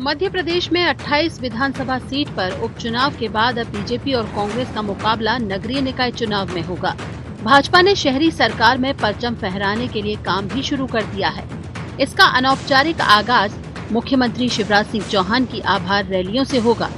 मध्य प्रदेश में 28 विधानसभा सीट पर उपचुनाव के बाद अब बीजेपी और कांग्रेस का मुकाबला नगरीय निकाय चुनाव में होगा। भाजपा ने शहरी सरकार में परचम फहराने के लिए काम भी शुरू कर दिया है। इसका अनौपचारिक आगाज मुख्यमंत्री शिवराज सिंह चौहान की आभार रैलियों से होगा।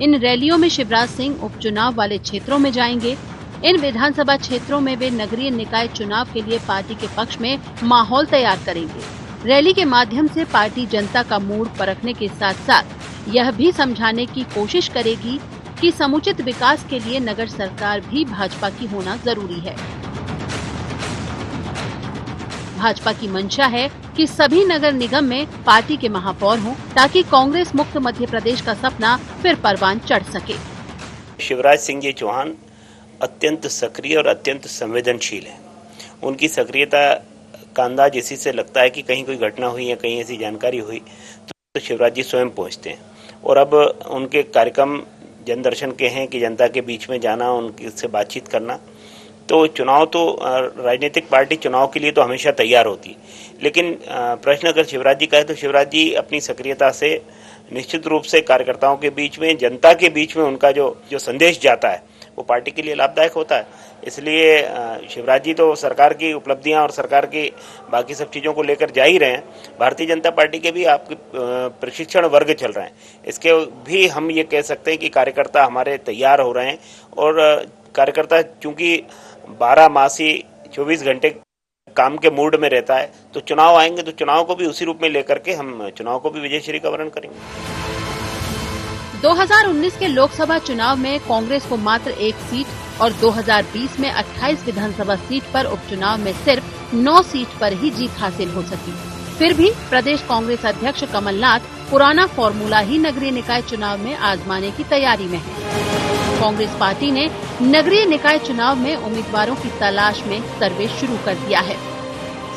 इन रैलियों में शिवराज सिंह उपचुनाव वाले क्षेत्रों में जाएंगे। इन विधानसभा क्षेत्रों में वे नगरीय निकाय चुनाव के लिए पार्टी के पक्ष में माहौल तैयार करेंगे। रैली के माध्यम से पार्टी जनता का मूड परखने के साथ साथ यह भी समझाने की कोशिश करेगी कि समुचित विकास के लिए नगर सरकार भी भाजपा की होना जरूरी है। भाजपा की मंशा है कि सभी नगर निगम में पार्टी के महापौर हों ताकि कांग्रेस मुक्त मध्य प्रदेश का सपना फिर परवान चढ़ सके। शिवराज सिंह जी चौहान अत्यंत सक्रिय और अत्यंत संवेदनशील है। उनकी सक्रियता का अंदाज इसी से लगता है कि कहीं कोई घटना हुई या कहीं ऐसी जानकारी हुई तो शिवराज जी स्वयं पहुंचते हैं। और अब उनके कार्यक्रम जन दर्शन के हैं कि जनता के बीच में जाना, उनसे बातचीत करना। तो चुनाव तो राजनीतिक पार्टी चुनाव के लिए तो हमेशा तैयार होती है, लेकिन प्रश्न अगर शिवराज जी का है तो शिवराज जी अपनी सक्रियता से निश्चित रूप से कार्यकर्ताओं के बीच में, जनता के बीच में उनका जो संदेश जाता है वो पार्टी के लिए लाभदायक होता है। इसलिए शिवराज जी तो सरकार की उपलब्धियां और सरकार की बाकी सब चीज़ों को लेकर जा ही रहे हैं। भारतीय जनता पार्टी के भी आपके प्रशिक्षण वर्ग चल रहे हैं, इसके भी हम ये कह सकते हैं कि कार्यकर्ता हमारे तैयार हो रहे हैं। और कार्यकर्ता चूंकि 12 मासी 24 घंटे काम के मूड में रहता है, तो चुनाव आएंगे तो चुनाव को भी उसी रूप में लेकर के हम चुनाव को भी विजयश्री का वर्ण करेंगे। 2019 के लोकसभा चुनाव में कांग्रेस को मात्र 1 सीट और 2020 में 28 विधानसभा सीट पर उपचुनाव में सिर्फ 9 सीट पर ही जीत हासिल हो सकी। फिर भी प्रदेश कांग्रेस अध्यक्ष कमलनाथ पुराना फॉर्मूला ही नगरीय निकाय चुनाव में आजमाने की तैयारी में है। कांग्रेस पार्टी ने नगरीय निकाय चुनाव में उम्मीदवारों की तलाश में सर्वे शुरू कर दिया है।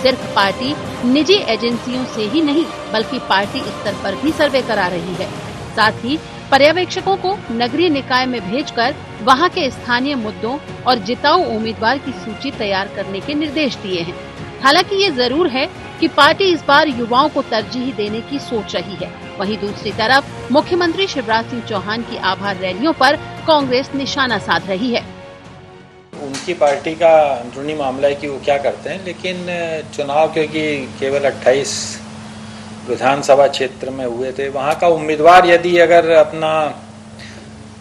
सिर्फ पार्टी निजी एजेंसियों से ही नहीं बल्कि पार्टी स्तर पर भी सर्वे करा रही है। साथ ही पर्यवेक्षकों को नगरीय निकाय में भेजकर वहां के स्थानीय मुद्दों और जिताऊ उम्मीदवार की सूची तैयार करने के निर्देश दिए हैं। हालांकि ये जरूर है कि पार्टी इस बार युवाओं को तरजीह देने की सोच रही है। वहीं दूसरी तरफ मुख्यमंत्री शिवराज सिंह चौहान की आभार रैलियों पर कांग्रेस निशाना साध रही है। उनकी पार्टी का अंदरूनी मामला है कि वो क्या करते हैं, लेकिन चुनाव क्योंकि केवल 28 विधानसभा क्षेत्र में हुए थे, वहाँ का उम्मीदवार यदि अगर अपना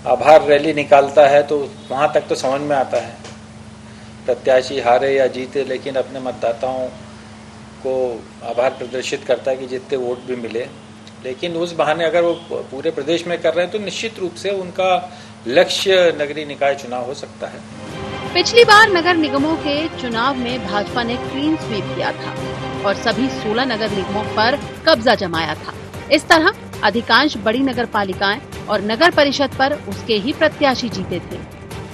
आभार रैली निकालता है तो वहाँ तक तो समझ में आता है प्रत्याशी हारे या जीते, लेकिन अपने मतदाताओं को आभार प्रदर्शित करता है कि जितने वोट भी मिले। लेकिन उस बहाने अगर वो पूरे प्रदेश में कर रहे हैं तो निश्चित रूप से उनका लक्ष्य नगरीय निकाय चुनाव हो सकता है। पिछली बार नगर निगमों के चुनाव में भाजपा ने क्लीन स्वीप किया था और सभी 16 नगर निगमों पर कब्जा जमाया था। इस तरह अधिकांश बड़ी नगर पालिकाएं और नगर परिषद पर उसके ही प्रत्याशी जीते थे।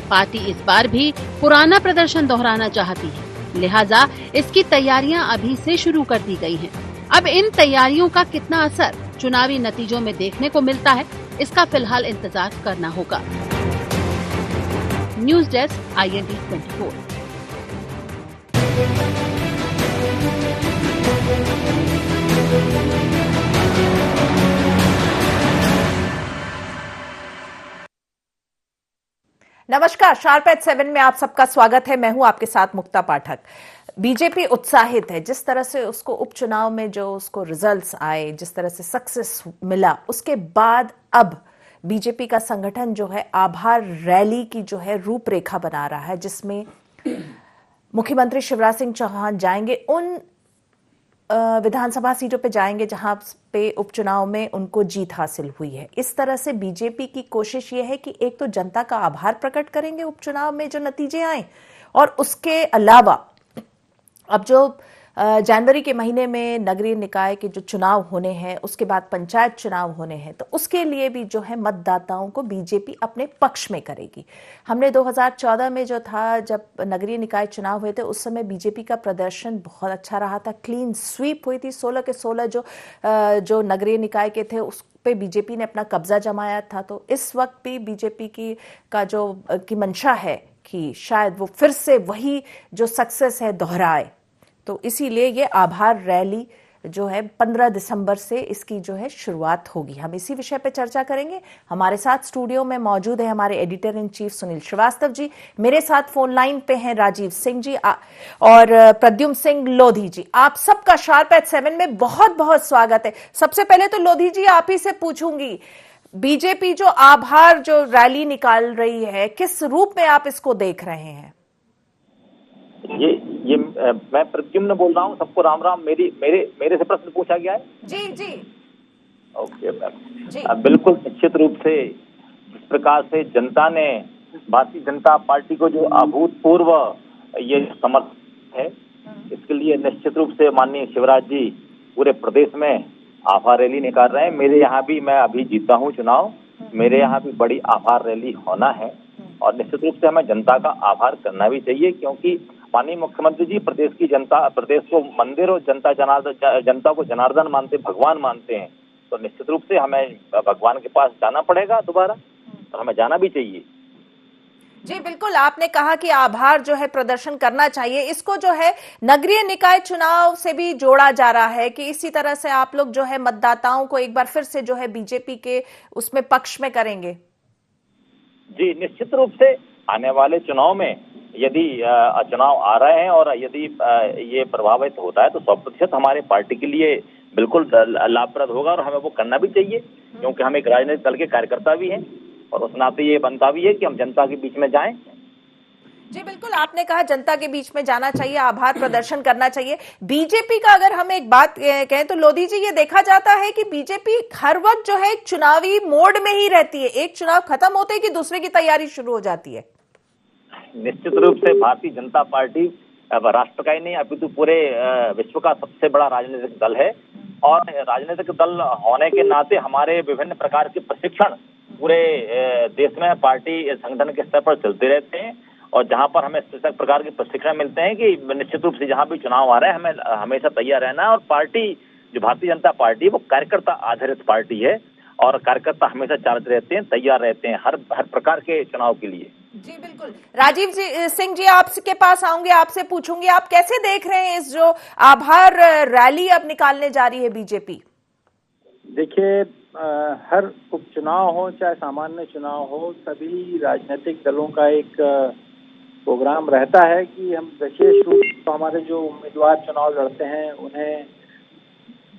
पार्टी इस बार भी पुराना प्रदर्शन दोहराना चाहती है, लिहाजा इसकी तैयारियां अभी से शुरू कर दी गई हैं। अब इन तैयारियों का कितना असर चुनावी नतीजों में देखने को मिलता है, इसका फिलहाल इंतजार करना होगा। News desk IND 24। नमस्कार, शार्प एट 7 में आप सबका स्वागत है। मैं हूं आपके साथ मुक्ता पाठक। बीजेपी उत्साहित है। जिस तरह से उसको उपचुनाव में जो उसको रिजल्ट्स आए, जिस तरह से सक्सेस मिला, उसके बाद अब बीजेपी का संगठन जो है आभार रैली की जो है रूपरेखा बना रहा है, जिसमें मुख्यमंत्री शिवराज सिंह चौहान जाएंगे, उन विधानसभा सीटों पे जाएंगे जहां पे उपचुनाव में उनको जीत हासिल हुई है। इस तरह से बीजेपी की कोशिश ये है कि एक तो जनता का आभार प्रकट करेंगे उपचुनाव में जो नतीजे आए, और उसके अलावा अब जो जनवरी के महीने में नगरीय निकाय के जो चुनाव होने हैं, उसके बाद पंचायत चुनाव होने हैं, तो उसके लिए भी जो है मतदाताओं को बीजेपी अपने पक्ष में करेगी। हमने 2014 में जो था, जब नगरीय निकाय चुनाव हुए थे, उस समय बीजेपी का प्रदर्शन बहुत अच्छा रहा था। क्लीन स्वीप हुई थी। 16 के 16 जो नगरीय निकाय के थे उस पे बीजेपी ने अपना कब्जा जमाया था। तो इस वक्त भी बीजेपी की मंशा है कि शायद वो फिर से वही जो सक्सेस है दोहराए। तो इसीलिए ये आभार रैली जो है 15 दिसंबर से इसकी जो है शुरुआत होगी। हम इसी विषय पे चर्चा करेंगे। हमारे साथ स्टूडियो में मौजूद है हमारे editor in chief Sunil Srivastava ji, मेरे साथ फोन लाइन पे हैं राजीव सिंह जी और प्रद्युम्न सिंह लोधी जी। आप सबका शार्प एट 7 में बहुत बहुत स्वागत है। सबसे पहले तो लोधी जी आप ही से पूछूंगी, बीजेपी जो आभार जो रैली निकाल रही है, किस रूप में आप इसको देख रहे हैं? ये मैं प्रद्युम्न बोल रहा हूँ। सबको राम राम। मेरे से प्रश्न पूछा गया है? जी जी। ओके मैम, बिल्कुल निश्चित रूप से जिस प्रकार से जनता ने भारतीय जनता पार्टी को जो अभूतपूर्व ये समर्थन है, इसके लिए निश्चित रूप से माननीय शिवराज जी पूरे प्रदेश में आभार रैली निकाल रहे हैं। मेरे यहाँ भी, मैं अभी जीता हूँ चुनाव, मेरे यहाँ भी बड़ी आभार रैली होना है और निश्चित रूप से हमें जनता का आभार करना भी चाहिए, क्योंकि माननीय मुख्यमंत्री जी प्रदेश की जनता, प्रदेश को मंदिर और जनता को जनार्दन मानते, भगवान मानते हैं, तो निश्चित रूप से हमें भगवान के पास जाना पड़ेगा दोबारा और हमें जाना भी चाहिए। जी बिल्कुल, आपने कहा कि आभार जो है प्रदर्शन करना चाहिए। इसको जो है नगरीय निकाय चुनाव से भी जोड़ा जा रहा है कि इसी तरह से आप लोग जो है मतदाताओं को एक बार फिर से जो है बीजेपी के उसमें पक्ष में करेंगे। जी निश्चित रूप से आने वाले चुनाव में यदि चुनाव आ रहे हैं और यदि ये प्रभावित होता है तो 100% हमारे पार्टी के लिए बिल्कुल लाभप्रद होगा और हमें वो करना भी चाहिए, क्योंकि हम एक राजनीतिक दल के कार्यकर्ता भी हैं और उस नाते ये बनता भी है कि हम जनता के बीच में जाएं। जी बिल्कुल, आपने कहा जनता के बीच में जाना चाहिए, आभार प्रदर्शन करना चाहिए। बीजेपी का अगर हम एक बात कहें तो लोधी जी, ये देखा जाता है कि बीजेपी हर वक्त जो है चुनावी मोड में ही रहती है, एक चुनाव खत्म होते ही कि दूसरे की तैयारी शुरू हो जाती है। निश्चित रूप से भारतीय जनता पार्टी राष्ट्र का ही नहीं अपितु पूरे विश्व का सबसे बड़ा राजनीतिक दल है और राजनीतिक दल होने के नाते हमारे विभिन्न प्रकार के प्रशिक्षण पूरे देश में पार्टी संगठन के स्तर पर चलते रहते हैं और जहां पर हमें इस प्रकार के प्रशिक्षण मिलते हैं कि निश्चित रूप से जहां भी चुनाव आ रहा है हमें हमेशा तैयार रहना है। और पार्टी जो भारतीय जनता पार्टी वो कार्यकर्ता आधारित पार्टी है और कार्यकर्ता हमेशा चालते रहते हैं, तैयार रहते हैं हर प्रकार के चुनाव के लिए। जी बिल्कुल, राजीव सिंह जी आपके पास आऊंगे, आपसे पूछूंगी आप कैसे देख रहे हैं इस जो आभार रैली अब निकालने जा रही है बीजेपी? देखिए, हर उपचुनाव हो चाहे सामान्य चुनाव हो, सभी राजनीतिक दलों का एक प्रोग्राम रहता है कि हम विशेष रूप से हमारे जो उम्मीदवार चुनाव लड़ते हैं उन्हें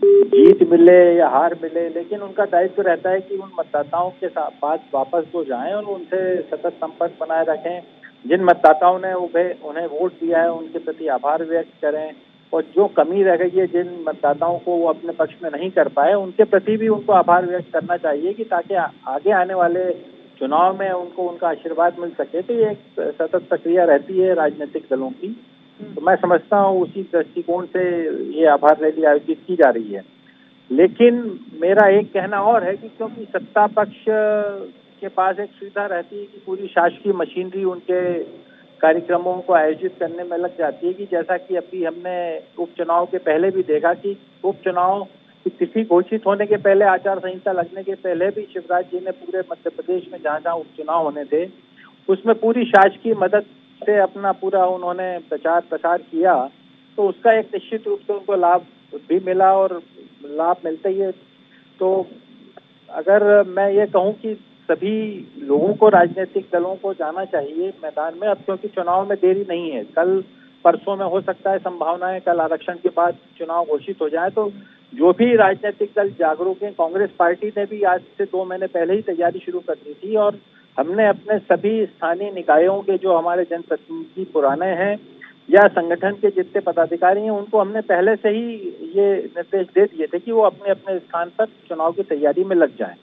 जीत मिले या हार मिले, लेकिन उनका दायित्व रहता है कि उन मतदाताओं के पास वापस वो जाएं और उनसे सतत संपर्क बनाए रखें। जिन मतदाताओं ने उन्हें वोट दिया है उनके प्रति आभार व्यक्त करें और जो कमी रह गई है, जिन मतदाताओं को वो अपने पक्ष में नहीं कर पाए, उनके प्रति भी उनको आभार व्यक्त करना चाहिए कि ताकि आगे आने वाले चुनाव में उनको उनका आशीर्वाद मिल सके। तो ये एक सतत प्रक्रिया रहती है राजनीतिक दलों की, तो मैं समझता हूँ उसी दृष्टिकोण से ये आभार रैली आयोजित की जा रही है। लेकिन मेरा एक कहना और है कि क्योंकि सत्ता पक्ष के पास एक सुविधा रहती है कि पूरी शासकीय मशीनरी उनके कार्यक्रमों को आयोजित करने में लग जाती है, कि जैसा कि अभी हमने उपचुनाव के पहले भी देखा कि उपचुनाव की तिथि घोषित होने के पहले, आचार संहिता लगने के पहले भी शिवराज जी ने पूरे मध्य प्रदेश में जहाँ जहाँ उपचुनाव होने थे उसमें पूरी शासकीय मदद से अपना पूरा उन्होंने प्रचार प्रसार किया, तो उसका एक निश्चित रूप से उनको लाभ भी मिला और लाभ मिलता ही है। तो अगर मैं ये कहूँ कि सभी लोगों को, राजनीतिक दलों को जाना चाहिए मैदान में, अब क्योंकि चुनाव में देरी नहीं है, कल परसों में हो सकता है, संभावना है कल आरक्षण के बाद चुनाव घोषित हो जाए, तो जो भी राजनीतिक दल जागरूक हैं, कांग्रेस पार्टी ने भी आज से 2 महीने पहले ही तैयारी शुरू कर दी थी और हमने अपने सभी स्थानीय निकायों के जो हमारे जनप्रतिनिधि पुराने हैं या संगठन के जितने पदाधिकारी हैं उनको हमने पहले से ही ये निर्देश दे दिए थे कि वो अपने अपने स्थान पर चुनाव की तैयारी में लग जाएं।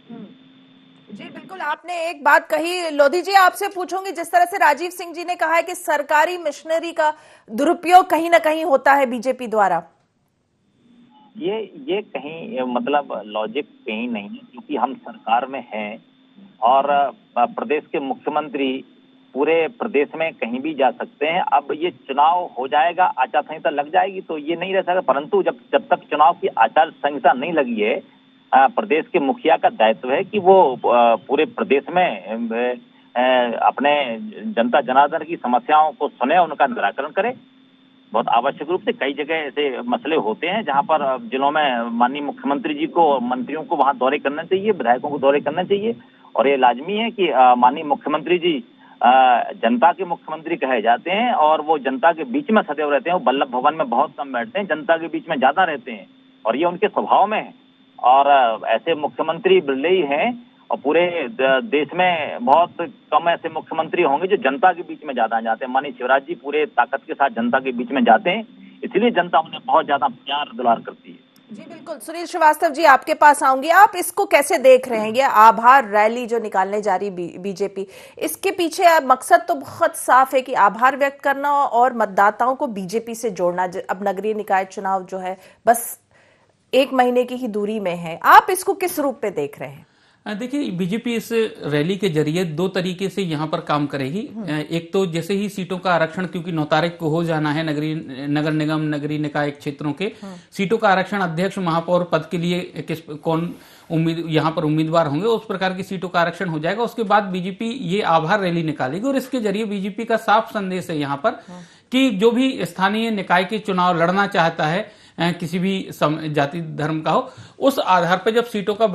जी बिल्कुल, आपने एक बात कही। लोधी जी आपसे पूछूंगी, जिस तरह से राजीव सिंह जी ने कहा है कि सरकारी मशीनरी का दुरुपयोग कहीं ना कहीं होता है बीजेपी द्वारा, ये कहीं मतलब लॉजिक कहीं नहीं, क्योंकि हम सरकार में हैं और प्रदेश के मुख्यमंत्री पूरे प्रदेश में कहीं भी जा सकते हैं। अब ये चुनाव हो जाएगा, आचार संहिता लग जाएगी तो ये नहीं रह सकता, परंतु जब तक चुनाव की आचार संहिता नहीं लगी है, प्रदेश के मुखिया का दायित्व है कि वो पूरे प्रदेश में अपने जनता जनार्दन की समस्याओं को सुने, उनका निराकरण करे। बहुत आवश्यक रूप से कई जगह ऐसे मसले होते हैं जहां पर जिलों में माननीय मुख्यमंत्री जी को, मंत्रियों को वहां दौरे करना चाहिए, विधायकों को दौरे करना चाहिए। और ये लाजमी है कि माननीय मुख्यमंत्री जी जनता के मुख्यमंत्री कहे जाते हैं और वो जनता के बीच में सदैव रहते हैं। वो वल्लभ भवन में बहुत कम बैठते हैं, जनता के बीच में ज्यादा रहते हैं और ये उनके स्वभाव में है। और ऐसे मुख्यमंत्री बिरले ही हैं और पूरे देश में बहुत कम ऐसे मुख्यमंत्री होंगे जो जनता के बीच में ज्यादा जाते हैं। माननीय शिवराज जी पूरे ताकत के साथ जनता के बीच में जाते हैं, इसलिए जनता उन्हें बहुत ज्यादा प्यार दुलार करती है। जी बिल्कुल। सुनील श्रीवास्तव जी, आपके पास आऊंगी। आप इसको कैसे देख रहे हैं, ये आभार रैली जो निकालने जा रही बीजेपी, इसके पीछे मकसद तो बहुत साफ है कि आभार व्यक्त करना और मतदाताओं को बीजेपी से जोड़ना। अब नगरीय निकाय चुनाव जो है बस 1 महीने की ही दूरी में है, आप इसको किस रूप में देख रहे हैं? देखिए, बीजेपी इस रैली के जरिए 2 तरीके से यहाँ पर काम करेगी। एक तो जैसे ही सीटों का आरक्षण, क्योंकि 9 तारीख को हो जाना है नगर निगम नगरीय निकाय क्षेत्रों के सीटों का आरक्षण, अध्यक्ष महापौर पद के लिए कौन यहाँ पर उम्मीदवार होंगे, उस प्रकार की सीटों का आरक्षण हो जाएगा। उसके बाद बीजेपी ये आभार रैली निकालेगी और इसके जरिए बीजेपी का साफ संदेश है यहाँ पर कि जो भी स्थानीय निकाय के चुनाव लड़ना चाहता है, किसी भी जाति धर्म का हो, उस आधार पर जब सीटों का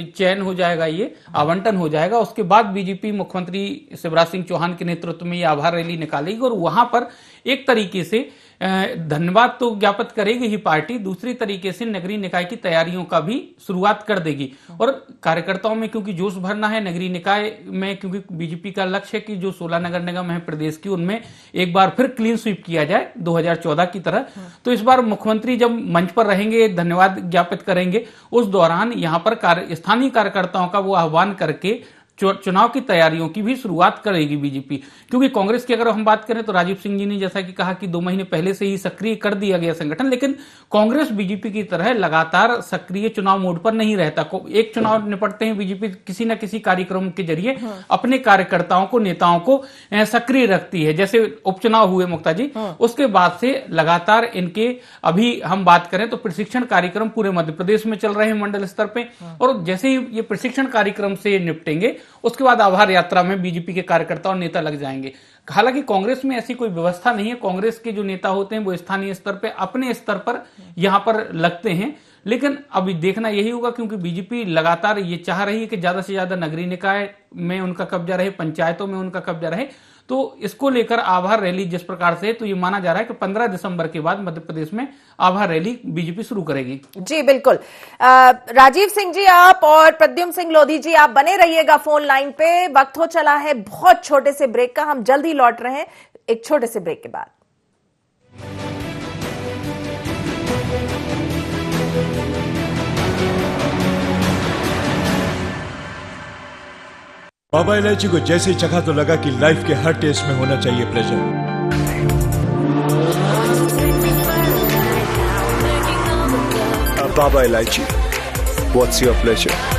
चयन हो जाएगा, ये आवंटन हो जाएगा, उसके बाद बीजेपी मुख्यमंत्री शिवराज सिंह चौहान के नेतृत्व में ये आभार रैली निकालेगी और वहां पर एक तरीके से धन्यवाद तो ज्ञापित करेगी ही पार्टी, दूसरी तरीके से नगरीय निकाय की तैयारियों का भी शुरुआत कर देगी। और कार्यकर्ताओं में क्योंकि जोश भरना है नगरीय निकाय में, क्योंकि बीजेपी का लक्ष्य है कि जो 16 नगर निगम है प्रदेश की, उनमें एक बार फिर क्लीन स्वीप किया जाए 2014 की तरह। तो इस बार मुख्यमंत्री जब मंच पर रहेंगे, धन्यवाद ज्ञापित करेंगे, उस दौरान यहाँ पर स्थानीय कार्यकर्ताओं का वो आह्वान करके चुनाव की तैयारियों की भी शुरुआत करेगी बीजेपी। क्योंकि कांग्रेस की अगर हम बात करें तो राजीव सिंह जी ने जैसा कि कहा कि 2 महीने पहले से ही सक्रिय कर दिया गया संगठन, लेकिन कांग्रेस बीजेपी की तरह लगातार सक्रिय चुनाव मोड पर नहीं रहता। एक चुनाव निपटते हैं बीजेपी किसी न किसी कार्यक्रम के जरिए अपने कार्यकर्ताओं को, नेताओं को सक्रिय रखती है। जैसे उपचुनाव हुए मुक्ता जी, उसके बाद से लगातार इनके, अभी हम बात करें तो प्रशिक्षण कार्यक्रम पूरे मध्य प्रदेश में चल रहे हैं मंडल स्तर पे, और जैसे ही ये प्रशिक्षण कार्यक्रम से निपटेंगे उसके बाद आभार यात्रा में बीजेपी के कार्यकर्ता और नेता लग जाएंगे। हालांकि कांग्रेस में ऐसी कोई व्यवस्था नहीं है, कांग्रेस के जो नेता होते हैं वो स्थानीय स्तर पे अपने स्तर पर यहां पर लगते हैं। लेकिन अभी देखना यही होगा, क्योंकि बीजेपी लगातार ये चाह रही है कि ज्यादा से ज्यादा नगरीय निकाय में उनका कब्जा रहे, पंचायतों में उनका कब्जा रहे। तो इसको लेकर आभार रैली जिस प्रकार से, तो ये माना जा रहा है कि 15 दिसंबर के बाद मध्य प्रदेश में आभार रैली बीजेपी शुरू करेगी। जी बिल्कुल। राजीव सिंह जी, आप और प्रद्युम्न सिंह लोधी जी, आप बने रहिएगा फोन लाइन पे। वक्त हो चला है बहुत छोटे से ब्रेक का, हम जल्दी लौट रहे हैं एक छोटे से ब्रेक के बाद। बाबा इलायची को जैसे चखा तो लगा कि लाइफ के हर टेस्ट में होना चाहिए प्लेजर। बाबा इलायची, व्हाट्स योर प्लेजर?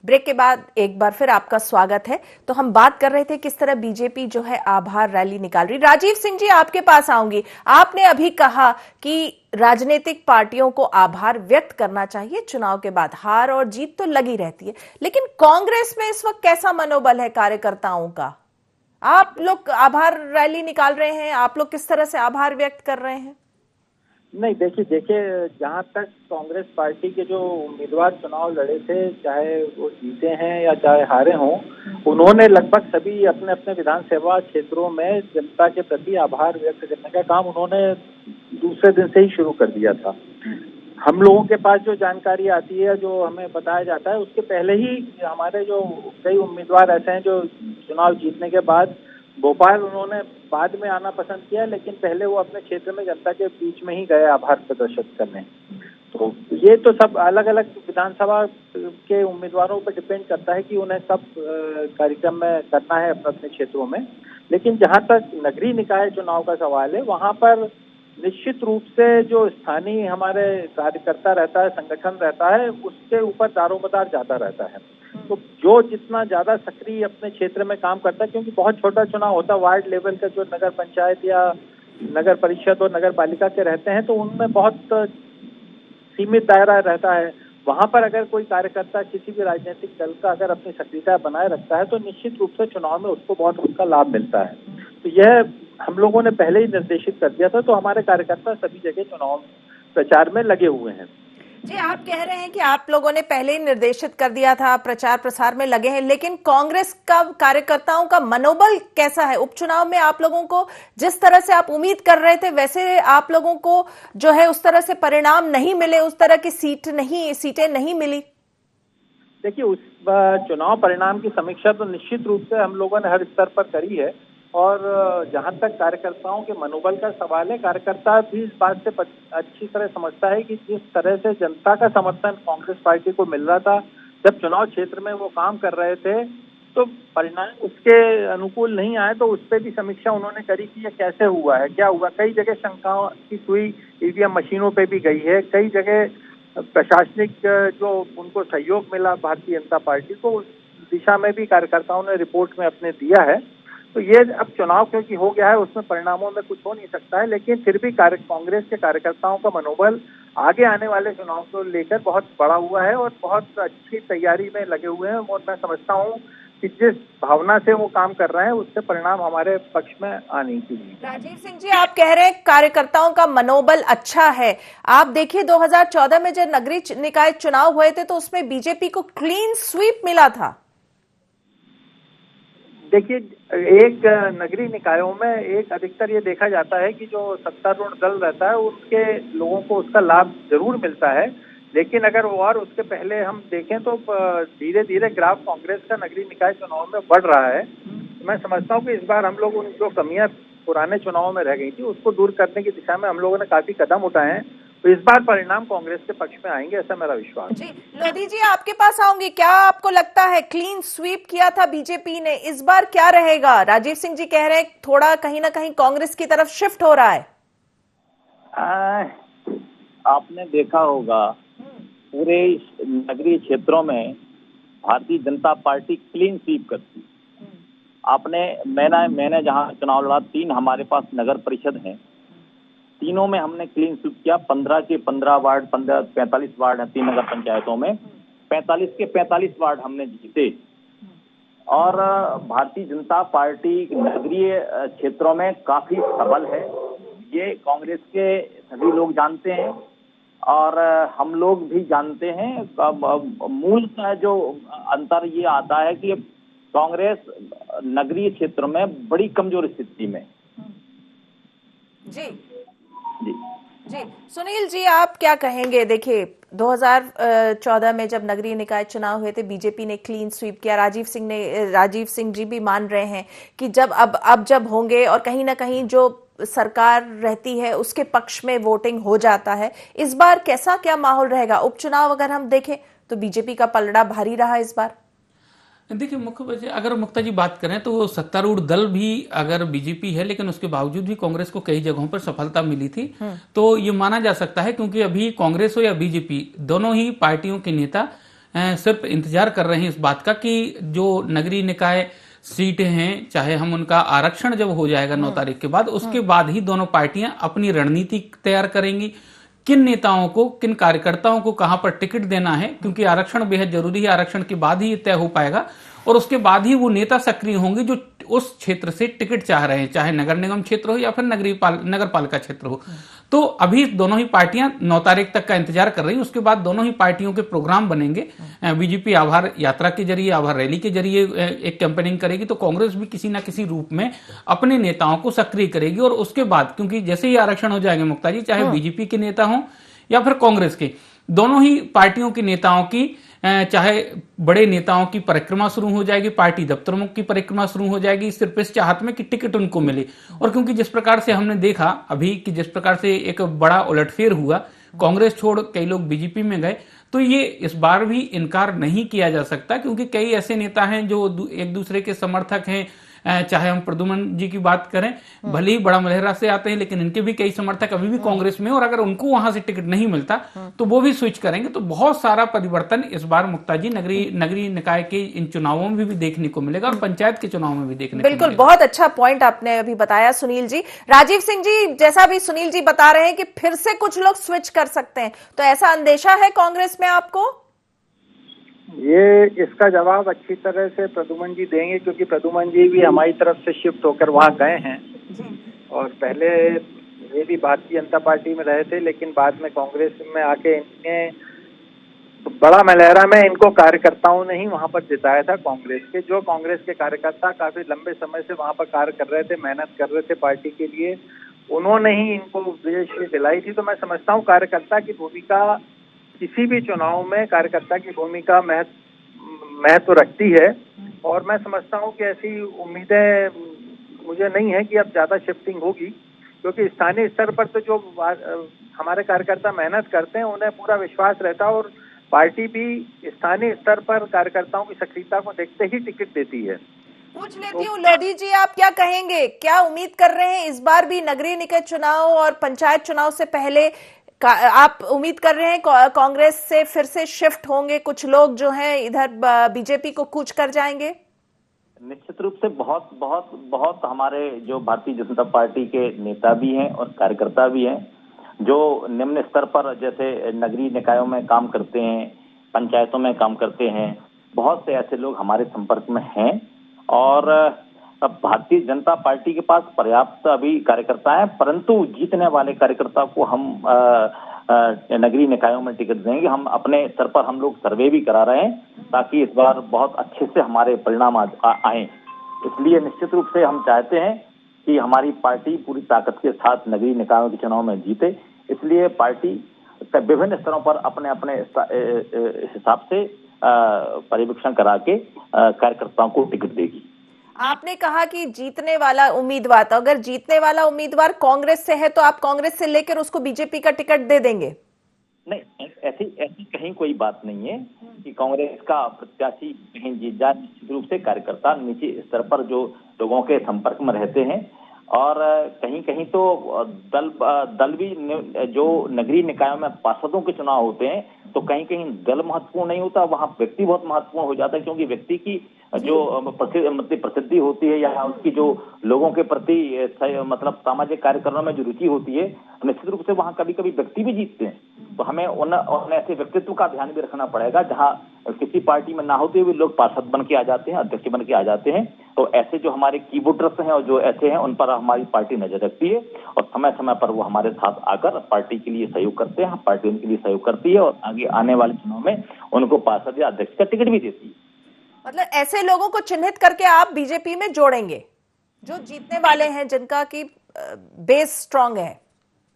ब्रेक के बाद एक बार फिर आपका स्वागत है। तो हम बात कर रहे थे किस तरह बीजेपी जो है आभार रैली निकाल रही। राजीव सिंह जी, आपके पास आऊंगी। आपने अभी कहा कि राजनीतिक पार्टियों को आभार व्यक्त करना चाहिए, चुनाव के बाद हार और जीत तो लगी रहती है, लेकिन कांग्रेस में इस वक्त कैसा मनोबल है कार्यकर्ताओं का? आप लोग आभार रैली निकाल रहे हैं, आप लोग किस तरह से आभार व्यक्त कर रहे हैं? नहीं, देखिए जहाँ तक कांग्रेस पार्टी के जो उम्मीदवार चुनाव लड़े थे, चाहे वो जीते हैं या चाहे हारे हों, उन्होंने लगभग सभी अपने अपने विधानसभा क्षेत्रों में जनता के प्रति आभार व्यक्त करने का काम उन्होंने दूसरे दिन से ही शुरू कर दिया था। हम लोगों के पास जो जानकारी आती है, जो हमें बताया जाता है, उसके पहले ही हमारे जो कई उम्मीदवार ऐसे हैं जो चुनाव जीतने के बाद भोपाल उन्होंने बाद में आना पसंद किया, लेकिन पहले वो अपने क्षेत्र में जनता के बीच में ही गए आभार प्रदर्शित करने। तो ये तो सब अलग अलग विधानसभा के उम्मीदवारों पर डिपेंड करता है कि उन्हें सब कार्यक्रम में करना है अपने अपने क्षेत्रों में। लेकिन जहाँ तक नगरीय निकाय चुनाव का सवाल है, वहाँ पर निश्चित रूप से जो स्थानीय हमारे कार्यकर्ता रहता है, संगठन रहता है, उसके ऊपर दारोमदार ज्यादा रहता है। तो जो जितना ज्यादा सक्रिय अपने क्षेत्र में काम करता है, क्योंकि बहुत छोटा चुनाव होता है, वार्ड लेवल का जो नगर पंचायत या नगर परिषद और नगर पालिका के रहते हैं, तो उनमें बहुत सीमित दायरा रहता है। वहां पर अगर कोई कार्यकर्ता किसी भी राजनीतिक दल का अगर अपनी सक्रियता बनाए रखता है तो निश्चित रूप से चुनाव में उसको बहुत उसका लाभ मिलता है। तो यह हम लोगों ने पहले ही निर्देशित कर दिया था, तो हमारे कार्यकर्ता सभी जगह चुनाव प्रचार में लगे हुए हैं। जी, आप कह रहे हैं कि आप लोगों ने पहले ही निर्देशित कर दिया था, प्रचार प्रसार में लगे हैं, लेकिन कांग्रेस का कार्यकर्ताओं का मनोबल कैसा है? उपचुनाव में आप लोगों को जिस तरह से आप उम्मीद कर रहे थे वैसे आप लोगों को जो है उस तरह से परिणाम नहीं मिले, उस तरह की सीटें नहीं मिली? देखिए, उस चुनाव परिणाम की समीक्षा तो निश्चित रूप से हम लोगों ने हर स्तर पर करी है, और जहां तक कार्यकर्ताओं के मनोबल का सवाल है, कार्यकर्ता भी इस बात से अच्छी तरह समझता है कि जिस तरह से जनता का समर्थन कांग्रेस पार्टी को मिल रहा था जब चुनाव क्षेत्र में वो काम कर रहे थे, तो परिणाम उसके अनुकूल नहीं आए, तो उस पर भी समीक्षा उन्होंने करी कि ये कैसे हुआ है, क्या हुआ। कई जगह शंकाओं की सुई ईवीएम मशीनों पे भी गई है, कई जगह प्रशासनिक जो उनको सहयोग मिला भारतीय जनता पार्टी को, उस दिशा में भी कार्यकर्ताओं ने रिपोर्ट में अपने दिया है। तो ये अब चुनाव क्योंकि हो गया है, उसमें परिणामों में कुछ हो नहीं सकता है, लेकिन फिर भी कांग्रेस के कार्यकर्ताओं का मनोबल आगे आने वाले चुनाव को लेकर बहुत बड़ा हुआ है और बहुत अच्छी तैयारी में लगे हुए हैं। और मैं समझता हूँ कि जिस भावना से वो काम कर रहे हैं उससे परिणाम हमारे पक्ष में आने चाहिए। राजीव सिंह जी, आप कह रहे हैं कार्यकर्ताओं का मनोबल अच्छा है। आप देखिए 2014 में जब नगरीय निकाय चुनाव हुए थे तो उसमें बीजेपी को क्लीन स्वीप मिला था। देखिए, एक नगरीय निकायों में एक अधिकतर ये देखा जाता है कि जो सत्तारूढ़ दल रहता है उसके लोगों को उसका लाभ जरूर मिलता है, लेकिन अगर और उसके पहले हम देखें तो धीरे धीरे ग्राफ कांग्रेस का नगरीय निकाय चुनाव में बढ़ रहा है। मैं समझता हूँ कि इस बार हम लोग उन जो कमियां पुराने चुनावों में रह गई थी उसको दूर करने की दिशा में हम लोगों ने काफी कदम उठाए हैं, तो इस बार परिणाम कांग्रेस के पक्ष में आएंगे, ऐसा मेरा विश्वास। जी, लोधी जी आपके पास आऊंगी। क्या आपको लगता है क्लीन स्वीप किया था बीजेपी ने, इस बार क्या रहेगा? राजीव सिंह जी कह रहे हैं थोड़ा कहीं ना कहीं कांग्रेस की तरफ शिफ्ट हो रहा है। आपने देखा होगा पूरे नगरीय क्षेत्रों में Bharatiya Janata party clean sweep करती। मैंने जहां चुनाव लड़ा 3 हमारे पास नगर परिषद हैं, तीनों में हमने क्लीन स्वीप किया। 15 के 15 वार्ड, 45 वार्ड हैं 3 नगर पंचायतों में, 45 के 45 वार्ड हमने जीते। और भारतीय जनता पार्टी नगरीय क्षेत्रों में काफी सबल है, ये कांग्रेस के सभी लोग जानते हैं और हम लोग भी जानते हैं। मूल का जो अंतर ये आता है कि कांग्रेस नगरीय क्षेत्र में बड़ी कमजोर स्थिति में। जी जी जी, सुनील जी आप क्या कहेंगे? देखिए 2014 में जब नगरीय निकाय चुनाव हुए थे बीजेपी ने क्लीन स्वीप किया। राजीव सिंह जी भी मान रहे हैं कि जब होंगे और कहीं ना कहीं जो सरकार रहती है उसके पक्ष में वोटिंग हो जाता है। इस बार कैसा क्या माहौल रहेगा? उपचुनाव अगर हम देखें तो बीजेपी का पलड़ा भारी रहा इस बार। देखिए, मुख्य वजह अगर मुक्ता जी बात करें तो सत्तारूढ़ दल भी अगर बीजेपी है, लेकिन उसके बावजूद भी कांग्रेस को कई जगहों पर सफलता मिली थी, तो ये माना जा सकता है क्योंकि अभी कांग्रेस हो या बीजेपी, दोनों ही पार्टियों के नेता सिर्फ इंतजार कर रहे हैं इस बात का कि जो नगरीय निकाय सीटें हैं, चाहे हम उनका आरक्षण जब हो जाएगा 9 तारीख के बाद, उसके बाद ही दोनों पार्टियां अपनी रणनीति तैयार करेंगी, किन नेताओं को, किन कार्यकर्ताओं को कहां पर टिकट देना है, क्योंकि आरक्षण बेहद जरूरी है। आरक्षण के बाद ही ये तय हो पाएगा और उसके बाद ही वो नेता सक्रिय होंगे जो उस क्षेत्र से टिकट चाह रहे हैं, चाहे नगर निगम क्षेत्र हो या फिर नगर पालिका क्षेत्र हो। तो अभी दोनों ही पार्टियां 9 तारीख तक का इंतजार कर रही हैं, उसके बाद दोनों ही पार्टियों के प्रोग्राम बनेंगे। बीजेपी आभार यात्रा के जरिए, आभार रैली के जरिए एक कैंपेनिंग करेगी, तो कांग्रेस भी किसी ना किसी रूप में अपने नेताओं को सक्रिय करेगी। और उसके बाद क्योंकि जैसे ही आरक्षण हो जाएंगे मुक्ता जी, चाहे बीजेपी के नेता हों या फिर कांग्रेस के, दोनों ही पार्टियों के नेताओं की, चाहे बड़े नेताओं की परिक्रमा शुरू हो जाएगी, पार्टी दफ्तरों की परिक्रमा शुरू हो जाएगी, सिर्फ इस चाहत में कि टिकट उनको मिले। और क्योंकि जिस प्रकार से हमने देखा अभी कि जिस प्रकार से एक बड़ा उलटफेर हुआ, कांग्रेस छोड़ कई लोग बीजेपी में गए, तो ये इस बार भी इनकार नहीं किया जा सकता क्योंकि कई ऐसे नेता हैं जो एक दूसरे के समर्थक हैं, चाहे हम प्रद्युमन जी की बात करें, भले ही बड़ा मलहरा से आते हैं, लेकिन इनके भी कई समर्थक अभी भी कांग्रेस में, और अगर उनको वहां से टिकट नहीं मिलता तो वो भी स्विच करेंगे। तो बहुत सारा परिवर्तन इस बार मुक्ता जी नगरीय निकाय के इन चुनावों में भी देखने को मिलेगा और पंचायत के चुनाव में भी देखने को मिलेगा। बिल्कुल, बहुत अच्छा पॉइंट आपने अभी बताया सुनील जी। राजीव सिंह जी, जैसा भी सुनील जी बता रहे हैं कि फिर से कुछ लोग स्विच कर सकते हैं, तो ऐसा अंदेशा है कांग्रेस में आपको? ये इसका जवाब अच्छी तरह से प्रद्युमन जी देंगे, क्योंकि प्रद्युमन जी भी हमारी तरफ से शिफ्ट होकर वहां गए हैं और पहले ये भी भारतीय जनता पार्टी में रहे थे, लेकिन बाद में कांग्रेस में आके इन्हें बड़ा मलहरा में इनको कार्यकर्ताओं ने ही वहां पर जिताया था। कांग्रेस के जो कांग्रेस के कार्यकर्ता काफी लंबे समय से वहां पर कार्य कर रहे थे, मेहनत कर रहे थे पार्टी के लिए, उन्होंने ही इनको विजय दिलाई थी। तो मैं समझता हूँ कार्यकर्ता की भूमिका किसी भी चुनाव में, कार्यकर्ता की भूमिका महत्व रखती है। और मैं समझता हूँ कि ऐसी उम्मीदें मुझे नहीं है कि अब ज्यादा शिफ्टिंग होगी, क्योंकि स्थानीय स्तर पर तो जो हमारे कार्यकर्ता मेहनत करते हैं उन्हें पूरा विश्वास रहता है, और पार्टी भी स्थानीय स्तर पर कार्यकर्ताओं की सक्रियता को देखते ही टिकट देती है। पूछ लेती हूँ लोधी जी, आप क्या कहेंगे? क्या उम्मीद कर रहे हैं इस बार भी नगरीय निकाय चुनाव और पंचायत चुनाव से पहले आप उम्मीद कर रहे हैं कांग्रेस से फिर से शिफ्ट होंगे कुछ लोग जो हैं इधर बीजेपी को कूच कर जाएंगे? निश्चित रूप से बहुत बहुत बहुत हमारे जो भारतीय जनता पार्टी के नेता भी हैं और कार्यकर्ता भी हैं, जो निम्न स्तर पर जैसे नगरीय निकायों में काम करते हैं, पंचायतों में काम करते हैं, बहुत से ऐसे लोग हमारे संपर्क में हैं। और अब भारतीय जनता पार्टी के पास पर्याप्त अभी कार्यकर्ता है, परंतु जीतने वाले कार्यकर्ता को हम नगरीय निकायों में टिकट देंगे। हम अपने स्तर पर हम लोग सर्वे भी करा रहे हैं ताकि इस बार बहुत अच्छे से हमारे परिणाम आए। इसलिए निश्चित रूप से हम चाहते हैं कि हमारी पार्टी पूरी ताकत के साथ नगरीय निकायों के चुनाव में जीते। इसलिए पार्टी विभिन्न स्तरों पर अपने अपने हिसाब से पर्यवेक्षण करा के कार्यकर्ताओं को टिकट देगी। आपने कहा कि जीतने वाला उम्मीदवार, तो अगर जीतने वाला उम्मीदवार कांग्रेस से है तो आप कांग्रेस से लेकर उसको बीजेपी का टिकट दे देंगे? नहीं, ऐसी कहीं कोई बात नहीं है कि कांग्रेस का प्रत्याशी कहीं जीत जाए। निश्चित रूप से कार्यकर्ता नीचे स्तर पर जो लोगों के संपर्क में रहते हैं, और कहीं कहीं तो दल भी जो नगरीय निकायों में पार्षदों के चुनाव होते हैं तो कहीं कहीं दल महत्वपूर्ण नहीं होता, वहां व्यक्ति बहुत महत्वपूर्ण हो जाता है, क्योंकि व्यक्ति की जो प्रसिद्धि होती है या उसकी जो लोगों के प्रति मतलब सामाजिक कार्य करने में जो रुचि होती है, निश्चित रूप से वहां कभी कभी व्यक्ति भी जीतते हैं। तो हमें उन ऐसे व्यक्तित्व का ध्यान भी रखना पड़ेगा जहां किसी पार्टी में ना होते हुए लोग पार्षद बन के आ जाते हैं, अध्यक्ष बन के आ जाते हैं। तो ऐसे जो हमारे कीबोर्डर्स हैं और जो ऐसे हैं उन पर हमारी पार्टी नजर रखती है और समय समय पर वो हमारे साथ आकर पार्टी के लिए सहयोग करते हैं, पार्टी उनके लिए सहयोग करती है और आगे आने वाले चुनाव में उनको पार्षद या अध्यक्ष का टिकट भी देती है। मतलब ऐसे लोगों को चिन्हित करके आप बीजेपी में जोड़ेंगे जो जीतने वाले हैं, जिनका की बेस स्ट्रांग है?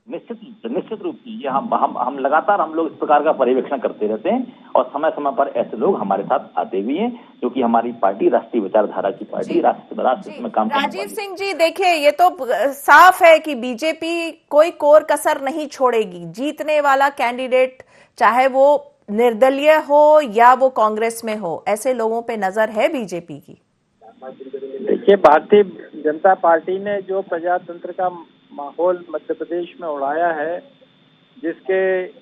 निश्चित रूप से ये हम लगातार हम लोग इस प्रकार का पर्यवेक्षण करते रहते हैं और समय समय पर ऐसे लोग हमारे साथ आते भी हैं, क्योंकि हमारी पार्टी राष्ट्रीय विचारधारा की पार्टी, राष्ट्र में काम। राजीव सिंह जी, देखिए ये तो साफ है कि बीजेपी कोई कोर कसर नहीं छोड़ेगी। जीतने वाला कैंडिडेट चाहे वो निर्दलीय हो या वो कांग्रेस में हो, ऐसे लोगों पे नजर है बीजेपी की। देखिए, भारतीय जनता पार्टी ने जो प्रजातंत्र का माहौल मध्य प्रदेश में उड़ाया है, जिसके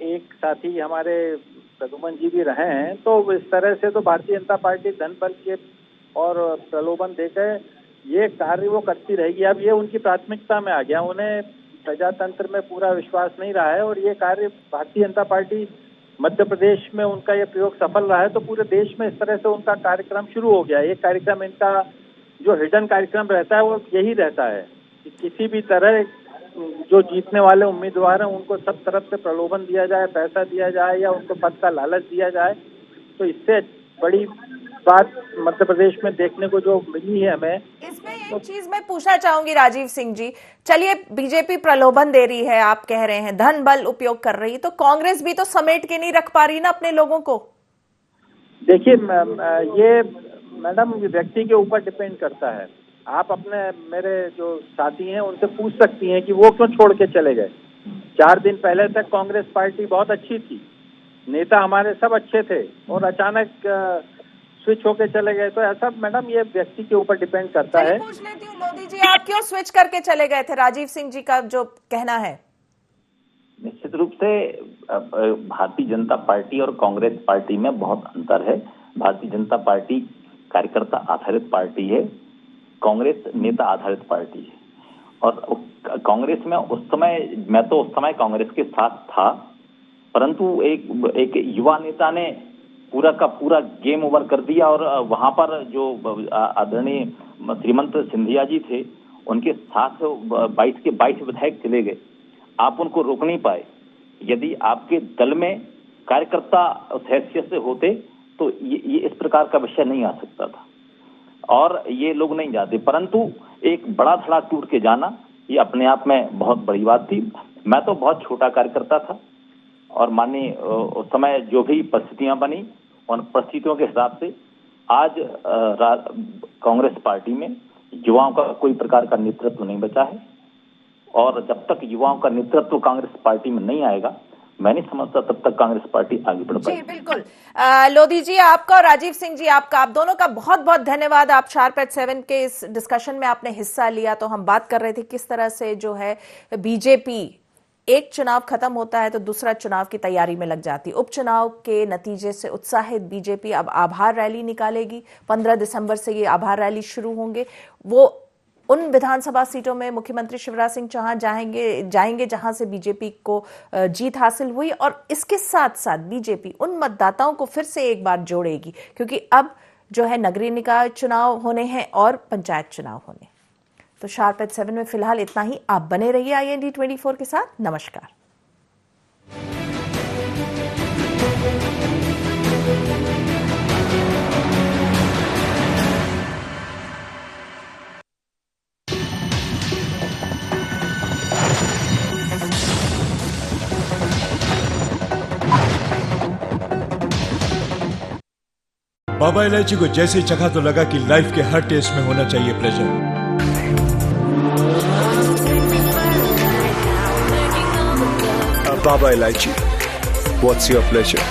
एक साथी हमारे प्रद्युमन जी भी रहे हैं, तो इस तरह से तो भारतीय जनता पार्टी धन बल के और प्रलोभन देकर ये कार्य वो करती रहेगी। अब ये उनकी प्राथमिकता में आ गया, उन्हें प्रजातंत्र में पूरा विश्वास नहीं रहा है और ये कार्य भारतीय जनता पार्टी मध्य प्रदेश में उनका ये प्रयोग सफल रहा है, तो पूरे देश में इस तरह से उनका कार्यक्रम शुरू हो गया। ये कार्यक्रम, इनका जो हिडन कार्यक्रम रहता है वो यही रहता है कि किसी भी तरह जो जीतने वाले उम्मीदवार हैं उनको सब तरफ से प्रलोभन दिया जाए, पैसा दिया जाए या उनको पद का लालच दिया जाए। तो इससे बड़ी बात मध्य प्रदेश में देखने को जो मिली है हमें। इसमें एक चीज मैं पूछना चाहूंगी राजीव सिंह जी, चलिए बीजेपी प्रलोभन दे रही है, आप कह रहे हैं धन बल उपयोग कर रही, तो कांग्रेस भी तो समेट के नहीं रख पा रही ना अपने लोगों को। देखिए ये मैडम व्यक्ति के ऊपर डिपेंड करता है। आप अपने मेरे जो साथी हैं उनसे पूछ सकती हैं कि वो क्यों छोड़ के चले गए। 4 दिन पहले तक कांग्रेस पार्टी बहुत अच्छी थी, नेता हमारे सब अच्छे थे और अचानक स्विच होके चले गए, तो ऐसा मैडम ये व्यक्ति के ऊपर डिपेंड करता है। पूछ लेती हूँ लोधी जी, आप क्यों स्विच करके चले गए थे? राजीव सिंह जी का जो कहना है। निश्चित रूप से भारतीय जनता पार्टी और कांग्रेस पार्टी में बहुत अंतर है। भारतीय जनता पार्टी कार्यकर्ता आधारित पार्टी है, कांग्रेस नेता आधारित पार्टी है। और कांग्रेस में मैं तो उस समय कांग्रेस के साथ था, परंतु एक युवा नेता ने पूरा का पूरा गेम ओवर कर दिया और वहां पर जो आदरणीय श्रीमंत सिंधिया जी थे, उनके साथ 22 के 22 विधायक चले गए। आप उनको रोक नहीं पाए। यदि आपके दल में कार्यकर्ता हैसियत से होते तो ये इस प्रकार का विषय नहीं आ सकता था और ये लोग नहीं जाते, परंतु एक बड़ा धड़ा टूट के जाना ये अपने आप में बहुत बड़ी बात थी। मैं तो बहुत छोटा कार्यकर्ता था और मानिए उस समय जो भी परिस्थितियां बनी उन परिस्थितियों के हिसाब से आज कांग्रेस पार्टी में युवाओं का कोई प्रकार का नेतृत्व नहीं बचा है और जब तक युवाओं का नेतृत्व कांग्रेस पार्टी में नहीं आएगा, मैं नहीं समझता तब तक कांग्रेस पार्टी आगे बढ़ पाएगी। जी बिल्कुल। लोधी जी आपका और राजीव सिंह जी आपका, आप दोनों का बहुत बहुत धन्यवाद। आप शार्प एट 7 के इस डिस्कशन में आपने हिस्सा लिया। तो हम बात कर रहे थे किस तरह से जो है बीजेपी एक चुनाव खत्म होता है तो दूसरा चुनाव की तैयारी में लग जाती। उपचुनाव के नतीजे से उत्साहित बीजेपी अब आभार रैली निकालेगी। 15 दिसंबर से ये आभार रैली शुरू होंगे। वो उन विधानसभा सीटों में मुख्यमंत्री शिवराज सिंह चौहान जाएंगे जहां से बीजेपी को जीत हासिल हुई और इसके साथ साथ बीजेपी उन मतदाताओं को फिर से एक बार जोड़ेगी, क्योंकि अब जो है नगरीय निकाय चुनाव होने हैं और पंचायत चुनाव होने। तो शार्प एट 7 में फिलहाल इतना ही। आप बने रहिए IND 24 के साथ। नमस्कार। बाबा इलायची को जैसे ही चखा तो लगा कि लाइफ के हर टेस्ट में होना चाहिए pleasure. Baba Ilaichi, what's your pleasure?